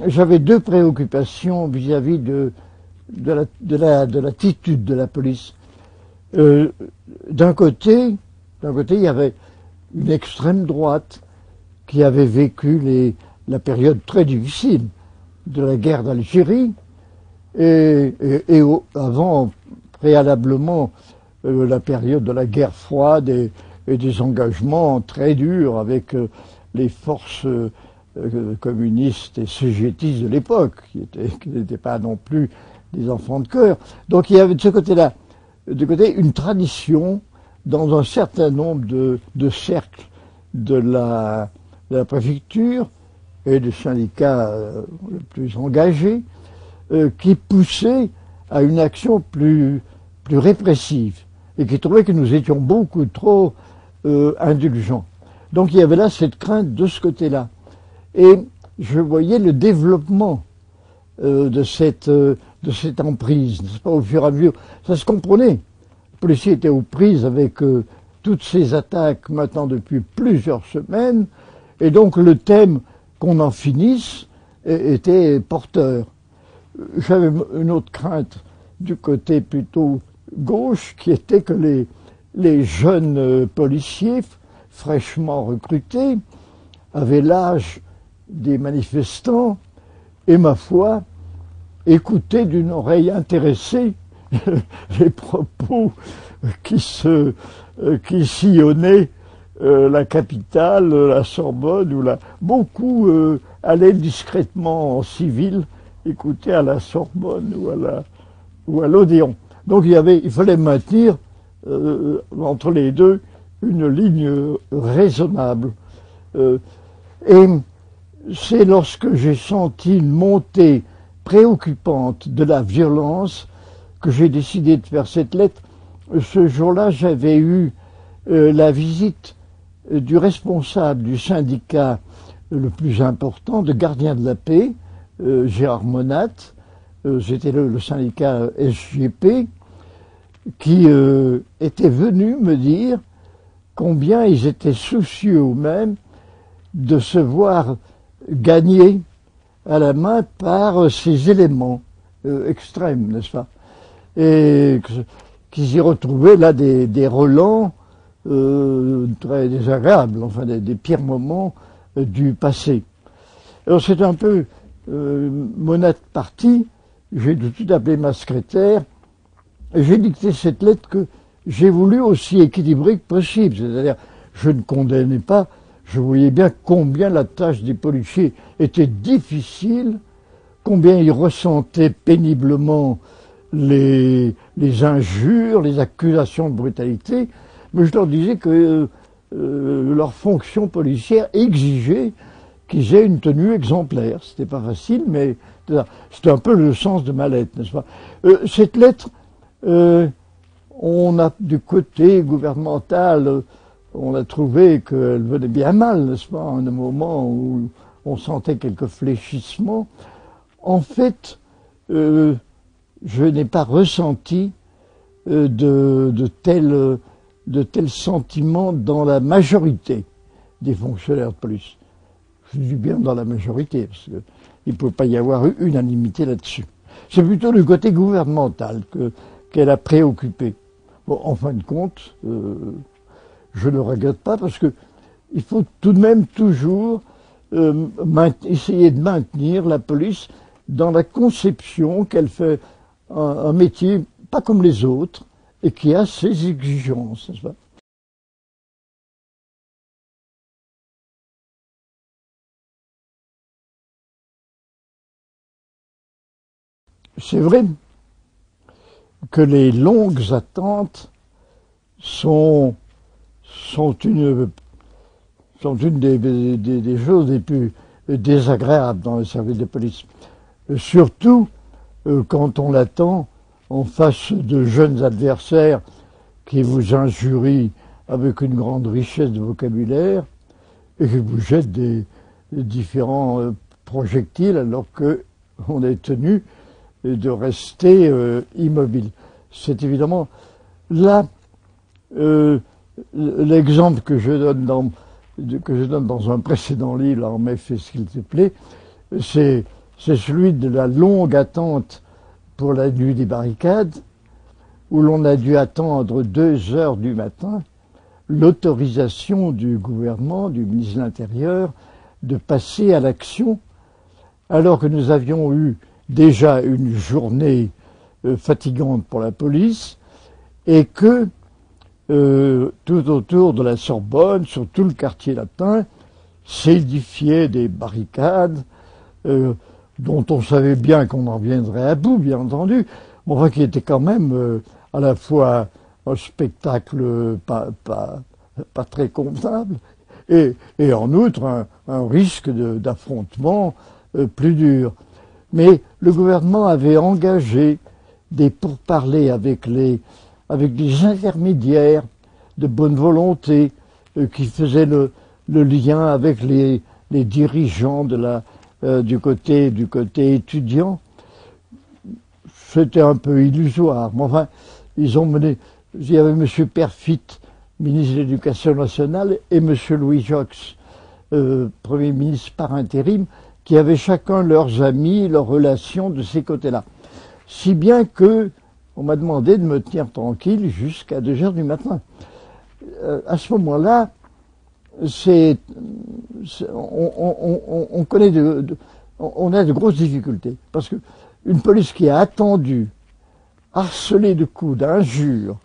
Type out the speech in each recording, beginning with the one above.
j'avais deux préoccupations vis-à-vis de l'attitude de la police. D'un côté, il y avait une extrême droite qui avait vécu la période très difficile de la guerre d'Algérie et avant, préalablement, la période de la guerre froide et des engagements très durs avec les forces communistes et cégétistes de l'époque, qui n'étaient pas non plus des enfants de cœur. Donc il y avait de ce côté-là, une tradition dans un certain nombre de cercles de la préfecture et des syndicats les plus engagés, qui poussaient à une action plus répressive et qui trouvaient que nous étions beaucoup trop indulgents. Donc il y avait là cette crainte de ce côté-là. Et je voyais le développement de cette emprise, n'est-ce pas, au fur et à mesure. Ça se comprenait. Les policiers étaient aux prises avec toutes ces attaques maintenant depuis plusieurs semaines, et donc le thème qu'on en finisse était porteur. J'avais une autre crainte du côté plutôt gauche, qui était que les jeunes policiers fraîchement recrutés avaient l'âge des manifestants et, ma foi, écoutaient d'une oreille intéressée les propos qui sillonnaient la capitale, la Sorbonne, beaucoup allaient discrètement en civil écouter à la Sorbonne ou à l'Odéon. Donc il fallait maintenir entre les deux une ligne raisonnable. Et c'est lorsque j'ai senti une montée préoccupante de la violence que j'ai décidé de faire cette lettre. Ce jour-là, j'avais eu la visite du responsable du syndicat le plus important de gardiens de la paix, Gérard Monat. C'était le syndicat SGP, qui était venu me dire combien ils étaient soucieux eux-mêmes de se voir gagner à la main par ces éléments extrêmes, n'est-ce pas? Et qu'ils y retrouvaient là des relents très désagréables, enfin des pires moments du passé. Alors c'est un peu Monat parti, j'ai tout de suite appelé ma secrétaire et j'ai dicté cette lettre que j'ai voulu aussi équilibrer que possible, c'est-à-dire je ne condamnais pas. Je voyais bien combien la tâche des policiers était difficile, combien ils ressentaient péniblement les injures, les accusations de brutalité, mais je leur disais que leur fonction policière exigeait qu'ils aient une tenue exemplaire. C'était pas facile, mais c'était un peu le sens de ma lettre, n'est-ce pas? Cette lettre, on a du côté gouvernemental, on a trouvé qu'elle venait bien mal, n'est-ce pas, à un moment où on sentait quelques fléchissements. En fait, je n'ai pas ressenti de tels sentiments dans la majorité des fonctionnaires de police. Je dis bien dans la majorité, parce qu'il ne peut pas y avoir unanimité là-dessus. C'est plutôt le côté gouvernemental qu'elle a préoccupé. Bon, en fin de compte, je ne regrette pas, parce que il faut tout de même toujours essayer de maintenir la police dans la conception qu'elle fait un métier pas comme les autres et qui a ses exigences, n'est-ce pas? C'est vrai que les longues attentes sont une des choses les plus désagréables dans le service de police. Surtout quand on l'attend en face de jeunes adversaires qui vous injurient avec une grande richesse de vocabulaire et qui vous jettent des différents projectiles alors qu'on est tenu de rester immobile. C'est évidemment là l'exemple que je donne dans un précédent livre, l'armée fait ce qu'il te plaît, c'est c'est celui de la longue attente pour la nuit des barricades, où l'on a dû attendre 2 heures du matin l'autorisation du gouvernement, du ministre de l'Intérieur, de passer à l'action, alors que nous avions eu déjà une journée fatigante pour la police, et que tout autour de la Sorbonne, sur tout le quartier latin, s'édifiaient des barricades dont on savait bien qu'on en viendrait à bout, bien entendu, mais enfin qui était quand même à la fois un spectacle pas très convenable et en outre un risque d'affrontement plus dur. Mais le gouvernement avait engagé des pourparlers avec des intermédiaires de bonne volonté qui faisaient le lien avec les dirigeants du côté étudiant. C'était un peu illusoire. Mais enfin, ils ont mené. Il y avait M. Perfit, ministre de l'Éducation nationale, et M. Louis Jox, Premier ministre par intérim, qui avaient chacun leurs amis, leurs relations de ces côtés-là. Si bien que on m'a demandé de me tenir tranquille jusqu'à 2 heures du matin. À ce moment-là, on a de grosses difficultés. Parce que une police qui a attendu, harcelée de coups, d'injures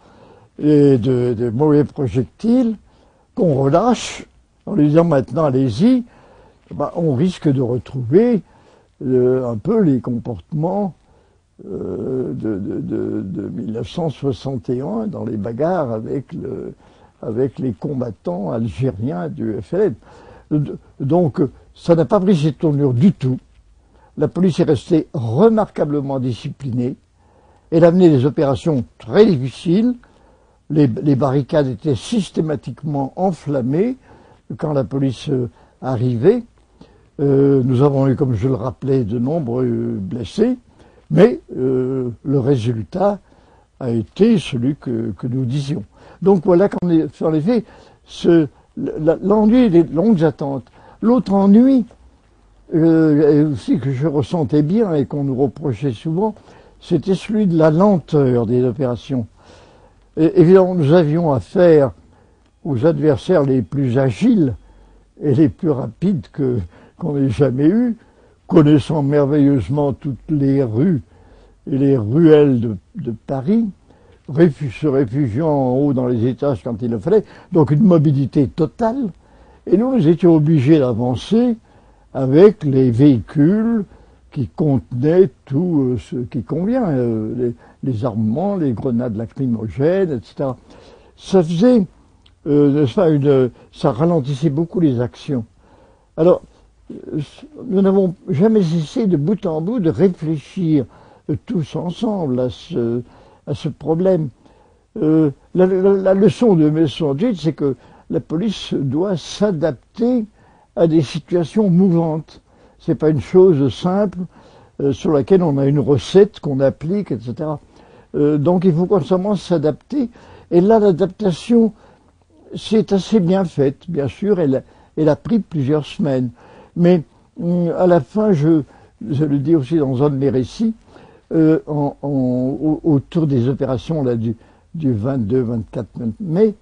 et de mauvais projectiles, qu'on relâche, en lui disant maintenant allez-y, on risque de retrouver un peu les comportements de 1961 dans les bagarres avec les combattants algériens du FLN. Donc ça n'a pas pris cette tournure du tout. La police est restée remarquablement disciplinée. Elle a mené des opérations très difficiles. Les barricades étaient systématiquement enflammées quand la police arrivait. Nous avons eu, comme je le rappelais, de nombreux blessés. Mais le résultat a été celui que nous disions. Donc voilà qu'en effet, l'ennui des longues attentes. L'autre ennui, aussi que je ressentais bien et qu'on nous reprochait souvent, c'était celui de la lenteur des opérations. Et évidemment, nous avions affaire aux adversaires les plus agiles et les plus rapides qu'on ait jamais eus, connaissant merveilleusement toutes les rues et les ruelles de Paris, se réfugiant en haut dans les étages quand il le fallait, donc une mobilité totale. Et nous étions obligés d'avancer avec les véhicules qui contenaient tout ce qui convient, les armements, les grenades lacrymogènes, etc. Ça faisait, ça ralentissait beaucoup les actions. Alors, nous n'avons jamais cessé de bout en bout de réfléchir tous ensemble à ce problème. La leçon de mai 68, c'est que la police doit s'adapter à des situations mouvantes. C'est pas une chose simple sur laquelle on a une recette qu'on applique, etc. Donc il faut constamment s'adapter. Et là, l'adaptation, c'est assez bien faite, bien sûr. Elle a pris plusieurs semaines. Mais à la fin, je le dis aussi dans un de mes récits, autour des opérations là, du 22-24 mai,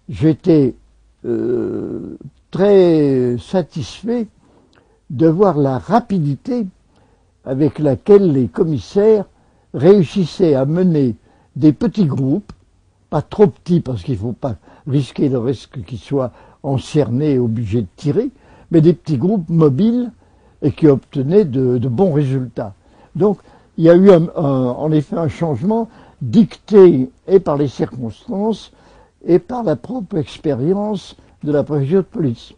j'étais très satisfait de voir la rapidité avec laquelle les commissaires réussissaient à mener des petits groupes, pas trop petits parce qu'il ne faut pas risquer le risque qu'ils soient encernés et obligés de tirer, mais des petits groupes mobiles et qui obtenaient de bons résultats. Donc, il y a eu en effet un changement dicté et par les circonstances et par la propre expérience de la préfecture de police.